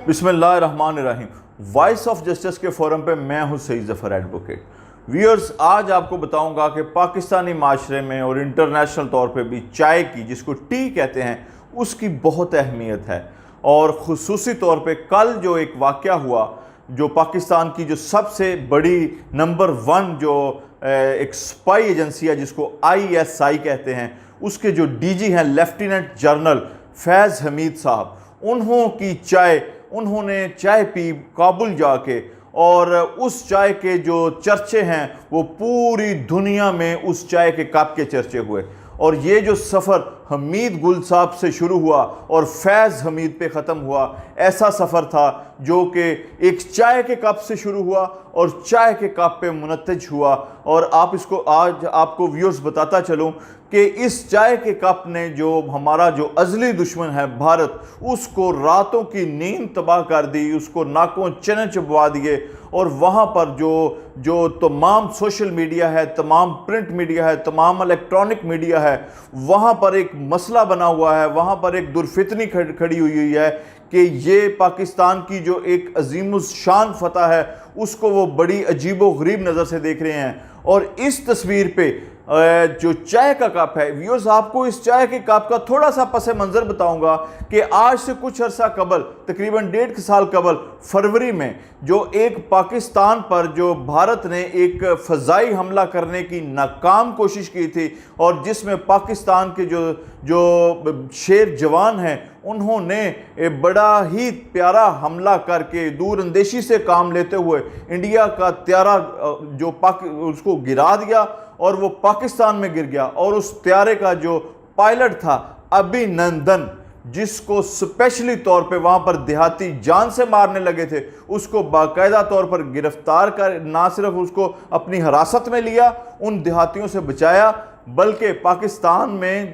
بسم اللہ الرحمن الرحیم۔ وائس آف جسٹس کے فورم پہ میں ہوں سعید ظفر ایڈوکیٹ۔ ویورز، آج آپ کو بتاؤں گا کہ پاکستانی معاشرے میں اور انٹرنیشنل طور پہ بھی چائے کی، جس کو ٹی کہتے ہیں، اس کی بہت اہمیت ہے۔ اور خصوصی طور پہ کل جو ایک واقعہ ہوا، جو پاکستان کی جو سب سے بڑی نمبر 1 جو ایک سپائی ایجنسی ہے جس کو ISI کہتے ہیں، اس کے جو ڈی جی ہیں لیفٹیننٹ جنرل فیض حمید صاحب، انہوں نے چائے پی کابل جا کے، اور اس چائے کے جو چرچے ہیں وہ پوری دنیا میں اس چائے کے کپ کے چرچے ہوئے۔ اور یہ جو سفر حمید گل صاحب سے شروع ہوا اور فیض حمید پہ ختم ہوا، ایسا سفر تھا جو کہ ایک چائے کے کپ سے شروع ہوا اور چائے کے کپ پہ منتج ہوا۔ اور آج آپ کو ویورز بتاتا چلوں کہ اس چائے کے کپ نے جو ہمارا جو ازلی دشمن ہے بھارت، اس کو راتوں کی نیند تباہ کر دی، اس کو ناکوں چنے چبوا دیے۔ اور وہاں پر جو تمام سوشل میڈیا ہے، تمام پرنٹ میڈیا ہے، تمام الیکٹرانک میڈیا ہے، وہاں پر ایک مسئلہ بنا ہوا ہے، وہاں پر ایک درفتنی کھڑی ہوئی ہے کہ یہ پاکستان کی جو ایک عظیم الشان فتح ہے، اس کو وہ بڑی عجیب و غریب نظر سے دیکھ رہے ہیں۔ اور اس تصویر پہ جو چائے کا کپ ہے، ویورز آپ کو اس چائے کے کپ کا تھوڑا سا پس منظر بتاؤں گا کہ آج سے کچھ عرصہ قبل، تقریباً 1.5 سال قبل، فروری میں جو ایک پاکستان پر جو بھارت نے ایک فضائی حملہ کرنے کی ناکام کوشش کی تھی، اور جس میں پاکستان کے جو شیر جوان ہیں، انہوں نے بڑا ہی پیارا حملہ کر کے دور اندیشی سے کام لیتے ہوئے انڈیا کا طیارہ جو اس کو گرا دیا، اور وہ پاکستان میں گر گیا۔ اور اس طیارے کا جو پائلٹ تھا ابھی نندن، جس کو سپیشلی طور پہ وہاں پر دیہاتی جان سے مارنے لگے تھے، اس کو باقاعدہ طور پر گرفتار کر نہ صرف اس کو اپنی حراست میں لیا، ان دیہاتیوں سے بچایا، بلکہ پاکستان میں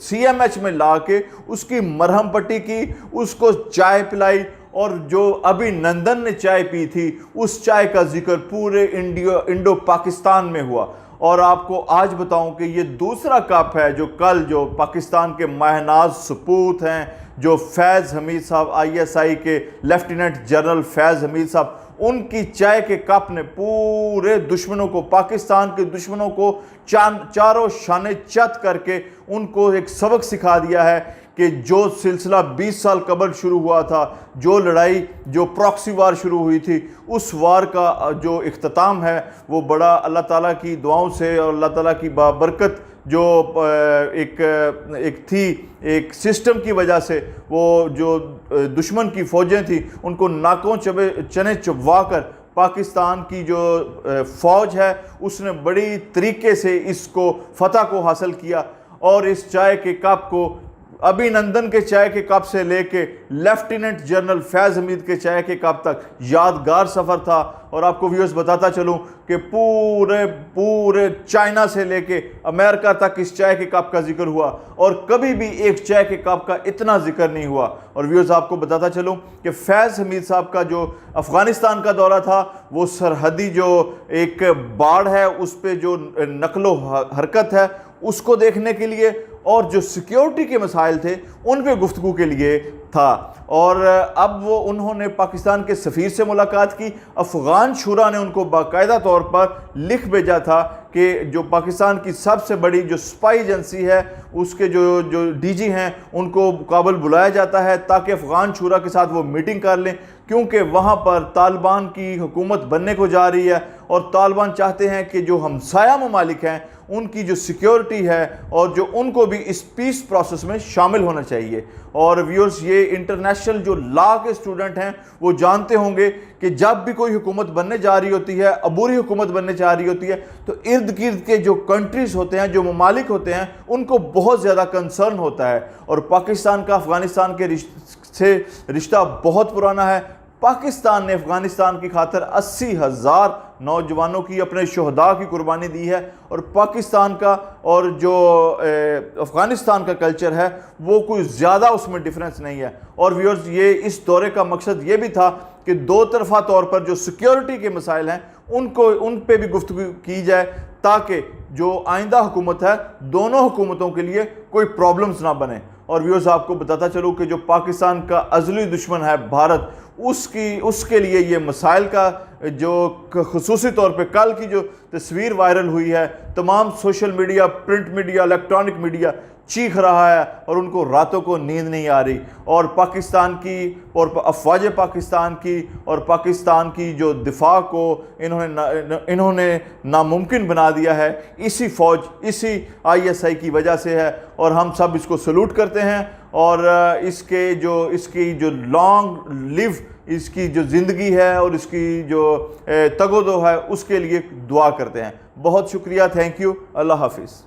CMH میں لا کے اس کی مرہم پٹی کی، اس کو چائے پلائی، اور جو ابھی نندن نے چائے پی تھی، اس چائے کا ذکر پورے انڈو پاکستان میں ہوا۔ اور آپ کو آج بتاؤں کہ یہ دوسرا کپ ہے جو کل جو پاکستان کے ماہ ناز سپوت ہیں، جو فیض حمید صاحب، ISI کے لیفٹیننٹ جنرل فیض حمید صاحب، ان کی چائے کے کپ نے پورے دشمنوں کو، پاکستان کے دشمنوں کو چاروں شانے چت کر کے ان کو ایک سبق سکھا دیا ہے کہ جو سلسلہ 20 سال قبل شروع ہوا تھا، جو لڑائی، جو پراکسی وار شروع ہوئی تھی، اس وار کا جو اختتام ہے وہ بڑا اللہ تعالیٰ کی دعاؤں سے اور اللہ تعالیٰ کی بابرکت جو ایک سسٹم کی وجہ سے، وہ جو دشمن کی فوجیں تھیں ان کو ناکوں چنے چبوا کر پاکستان کی جو فوج ہے اس نے بڑی طریقے سے اس کو فتح کو حاصل کیا۔ اور اس چائے کے کپ کو ابھی نندن کے چائے کے کپ سے لے کے لیفٹیننٹ جنرل فیض حمید کے چائے کے کپ تک یادگار سفر تھا۔ اور آپ کو ویورز بتاتا چلوں کہ پورے چائنا سے لے کے امریکہ تک اس چائے کے کپ کا ذکر ہوا، اور کبھی بھی ایک چائے کے کپ کا اتنا ذکر نہیں ہوا۔ اور ویورز آپ کو بتاتا چلوں کہ فیض حمید صاحب کا جو افغانستان کا دورہ تھا، وہ سرحدی جو ایک باڑ ہے اس پہ جو نقل و حرکت ہے اس کو دیکھنے کے لیے، اور جو سیکیورٹی کے مسائل تھے ان پہ گفتگو کے لیے تھا۔ اور اب انہوں نے پاکستان کے سفیر سے ملاقات کی۔ افغان شورا نے ان کو باقاعدہ طور پر لکھ بھیجا تھا کہ جو پاکستان کی سب سے بڑی جو سپائی ایجنسی ہے، اس کے جو ڈی جی ہیں، ان کو کابل بلایا جاتا ہے تاکہ افغان شورا کے ساتھ وہ میٹنگ کر لیں، کیونکہ وہاں پر طالبان کی حکومت بننے کو جا رہی ہے، اور طالبان چاہتے ہیں کہ جو ہمسایہ ممالک ہیں ان کی جو سیکیورٹی ہے، اور جو ان کو بھی اس پیس پروسیس میں شامل ہونا چاہیے۔ اور ویورز، یہ انٹرنیشنل جو لا کے اسٹوڈنٹ ہیں وہ جانتے ہوں گے کہ جب بھی کوئی حکومت بننے جا رہی ہوتی ہے، عبوری حکومت بننے جا رہی ہوتی ہے، تو ارد گرد کے جو کنٹریز ہوتے ہیں، جو ممالک ہوتے ہیں، ان کو بہت زیادہ کنسرن ہوتا ہے۔ اور پاکستان کا افغانستان کے سے رشتہ بہت پرانا ہے۔ پاکستان نے افغانستان کی خاطر 80,000 نوجوانوں کی، اپنے شہداء کی قربانی دی ہے، اور پاکستان کا اور جو افغانستان کا کلچر ہے وہ کوئی زیادہ اس میں ڈیفرنس نہیں ہے۔ اور ویورز، یہ اس دورے کا مقصد یہ بھی تھا کہ دو طرفہ طور پر جو سیکیورٹی کے مسائل ہیں ان پہ بھی گفتگو کی جائے، تاکہ جو آئندہ حکومت ہے دونوں حکومتوں کے لیے کوئی پرابلمز نہ بنے۔ اور ویورز آپ کو بتاتا چلوں کہ جو پاکستان کا ازلی دشمن ہے بھارت، اس کے لیے یہ مسائل کا جو خصوصی طور پہ کل کی جو تصویر وائرل ہوئی ہے، تمام social media, print media, electronic media چیخ رہا ہے اور ان کو راتوں کو نیند نہیں آ رہی، اور پاکستان کی اور افواج پاکستان کی اور پاکستان کی جو دفاع کو انہوں نے ناممکن بنا دیا ہے، اسی فوج، اسی ISI کی وجہ سے ہے، اور ہم سب اس کو سلوٹ کرتے ہیں، اور اس کی جو لانگ لیو، اس کی جو زندگی ہے اور اس کی جو تگ و دو ہے، اس کے لیے دعا کرتے ہیں۔ بہت شکریہ، تھینک یو، اللہ حافظ۔